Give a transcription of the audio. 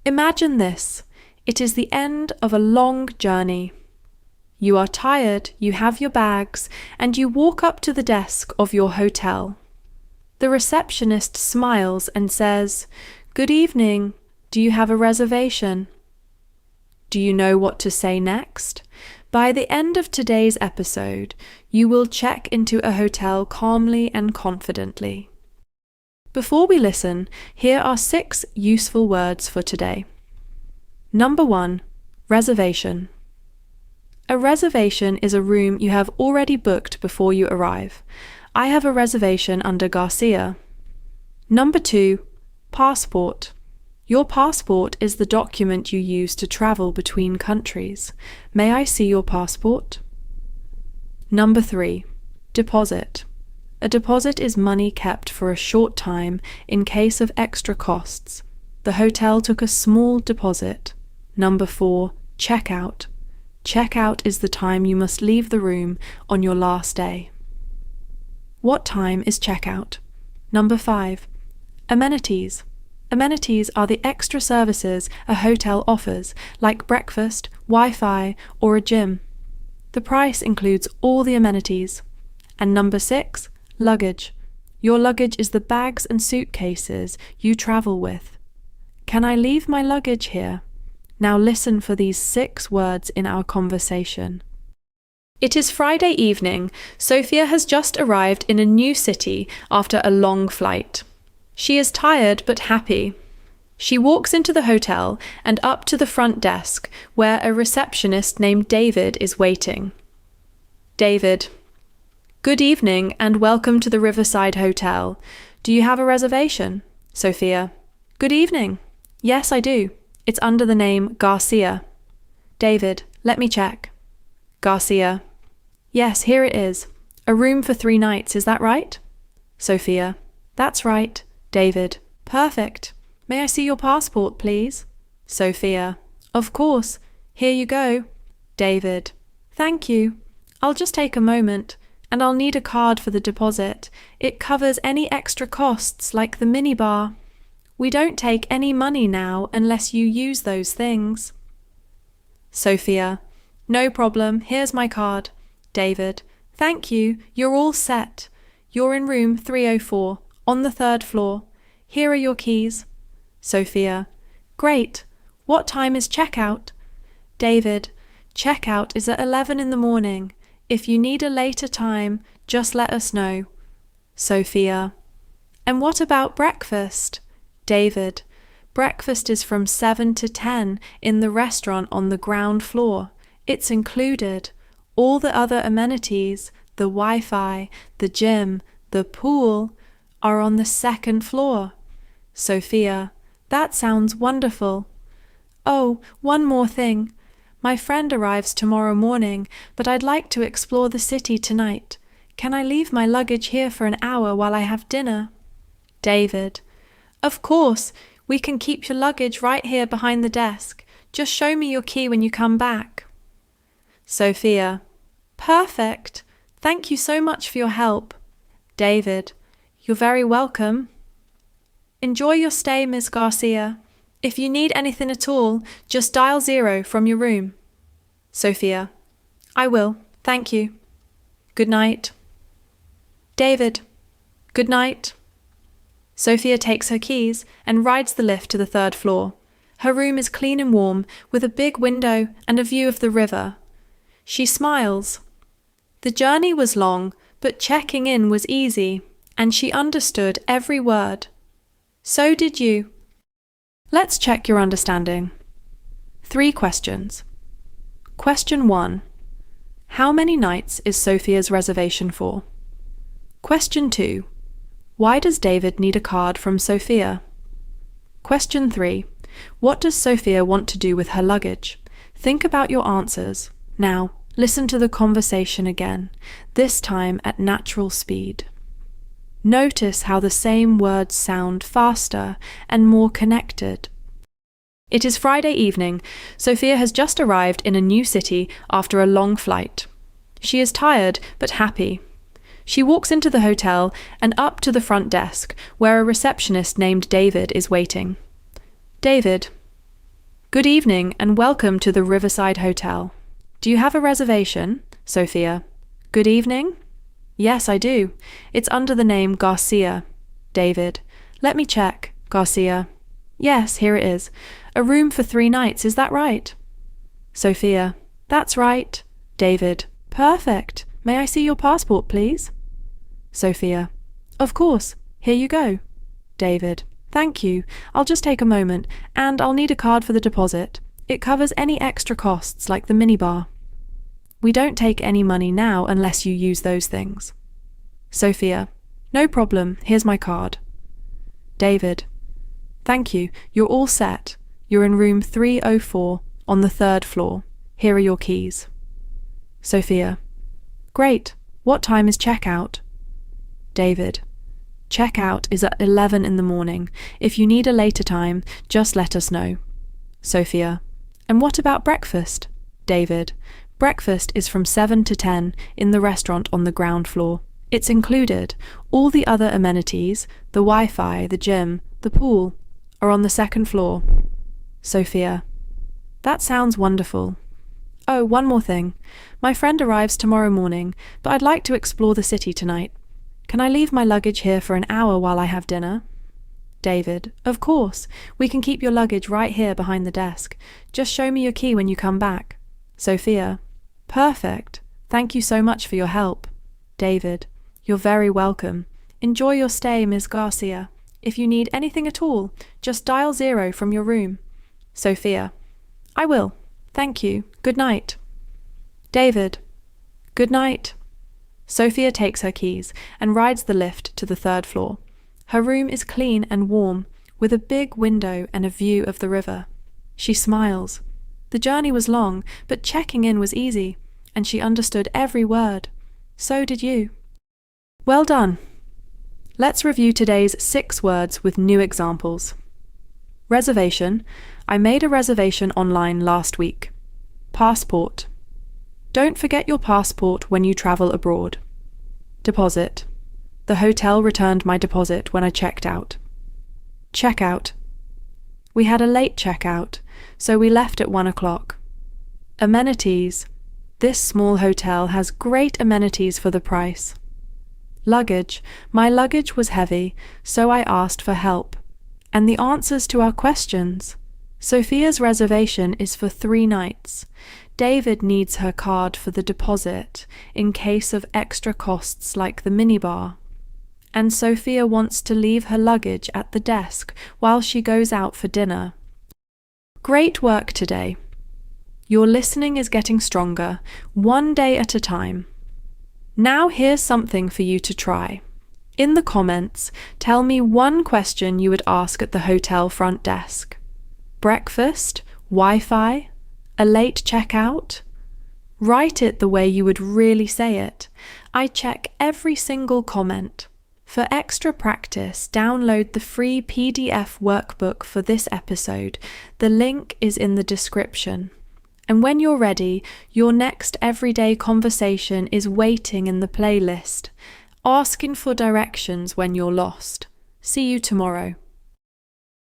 Imagine this. It is the end of a long journey. You are tired, you have your bags, and you walk up to the desk of your hotel. The receptionist smiles and says, "Good evening. Do you have a reservation?" Do you know what to say next? By the end of today's episode, you will check into a hotel calmly and confidently. Before we listen, here are 6 useful words for today. Number 1, reservation. A reservation is a room you have already booked before you arrive. I have a reservation under Garcia. Number 2, passport. Your passport is the document you use to travel between countries. May I see your passport? Number 3, deposit. A deposit is money kept for a short time in case of extra costs. The hotel took a small deposit. Number 4, checkout. Checkout is the time you must leave the room on your last day. What time is checkout? Number 5, amenities. Amenities are the extra services a hotel offers, like breakfast, Wi-Fi, or a gym. The price includes all the amenities. And number 6, luggage. Your luggage is the bags and suitcases you travel with. Can I leave my luggage here? Now listen for these 6 words in our conversation. It is Friday evening. Sophia has just arrived in a new city after a long flight. She is tired but happy. She walks into the hotel and up to the front desk, where a receptionist named David is waiting. David: "Good evening and welcome to the Riverside Hotel. Do you have a reservation?" Sophia: "Good evening. Yes, I do. It's under the name Garcia." David: "Let me check." Garcia: "Yes, here it is. A room for 3 nights, is that right?" Sophia: "That's right." David: "Perfect. May I see your passport, please?" Sophia: "Of course. Here you go." David: "Thank you. I'll just take a moment, and I'll need a card for the deposit. It covers any extra costs like the minibar. We don't take any money now unless you use those things." Sophia: "No problem. Here's my card." David: "Thank you. You're all set. You're in room 304, on the 3rd floor. Here are your keys." Sophia: "Great. What time is checkout?" David: "Checkout is at 11 in the morning. If you need a later time, just let us know." Sophia: "And what about breakfast?" David: "Breakfast is from 7 to 10 in the restaurant on the ground floor. It's included. All the other amenities, the Wi-Fi, the gym, the pool, are on the 2nd floor." Sophia: "That sounds wonderful. Oh, one more thing. My friend arrives tomorrow morning, but I'd like to explore the city tonight. Can I leave my luggage here for an hour while I have dinner?" David: "Of course. We can keep your luggage right here behind the desk. Just show me your key when you come back." Sophia: "Perfect. Thank you so much for your help." David: "You're very welcome. Enjoy your stay, Ms. Garcia. If you need anything at all, just dial 0 from your room." Sophia: "I will. Thank you. Good night." David: "Good night." Sophia takes her keys and rides the lift to the 3rd floor. Her room is clean and warm, with a big window and a view of the river. She smiles. The journey was long, but checking in was easy, and she understood every word. So did you. Let's check your understanding. 3 questions. Question 1. How many nights is Sophia's reservation for? Question 2. Why does David need a card from Sophia? Question 3. What does Sophia want to do with her luggage? Think about your answers. Now, listen to the conversation again, this time at natural speed. Notice how the same words sound faster and more connected. It is Friday evening. Sophia has just arrived in a new city after a long flight. She is tired but happy. She walks into the hotel and up to the front desk, where a receptionist named David is waiting. David: Good evening and welcome to the Riverside Hotel. Do you have a reservation? Sophia. Good evening. Yes, I do. It's under the name Garcia. David. Let me check. Garcia. Yes, here it is. A room for 3 nights, is that right? Sophia. That's right. David. Perfect. May I see your passport, please? Sophia. Of course. Here you go. David. Thank you. I'll just take a moment, and I'll need a card for the deposit. It covers any extra costs, like the minibar. We don't take any money now unless you use those things. Sophia. No problem. Here's my card. David. Thank you. You're all set. You're in room 304 on the 3rd floor. Here are your keys. Sophia. Great. What time is checkout? David. Checkout is at 11 in the morning. If you need a later time, just let us know. Sophia. And what about breakfast? David. Breakfast is from 7 to 10 in the restaurant on the ground floor. It's included. All the other amenities, the Wi-Fi, the gym, the pool, are on the 2nd floor. Sophia. That sounds wonderful. Oh, one more thing. My friend arrives tomorrow morning, but I'd like to explore the city tonight. Can I leave my luggage here for an hour while I have dinner? David. Of course. We can keep your luggage right here behind the desk. Just show me your key when you come back. Sophia. Perfect. Thank you so much for your help. David. You're very welcome. Enjoy your stay, Ms. Garcia. If you need anything at all, just dial 0 from your room. Sophia. I will. Thank you. Good night. David. Good night. Sophia takes her keys and rides the lift to the 3rd floor. Her room is clean and warm, with a big window and a view of the river. She smiles. The journey was long, but checking in was easy, and she understood every word. So did you. Well done. Let's review today's 6 words with new examples. Reservation. I made a reservation online last week. Passport. Don't forget your passport when you travel abroad. Deposit. The hotel returned my deposit when I checked out. Checkout. We had a late checkout, so we left at 1 o'clock. Amenities. This small hotel has great amenities for the price. Luggage. My luggage was heavy, so I asked for help. And the answers to our questions. Sophia's reservation is for 3 nights. David needs her card for the deposit in case of extra costs like the minibar. And Sophia wants to leave her luggage at the desk while she goes out for dinner. Great work today. Your listening is getting stronger, one day at a time. Now here's something for you to try. In the comments, tell me one question you would ask at the hotel front desk. Breakfast? Wi-Fi? A late checkout? Write it the way you would really say it. I check every single comment. For extra practice, download the free PDF workbook for this episode. The link is in the description. And when you're ready, your next everyday conversation is waiting in the playlist, asking for directions when you're lost. See you tomorrow.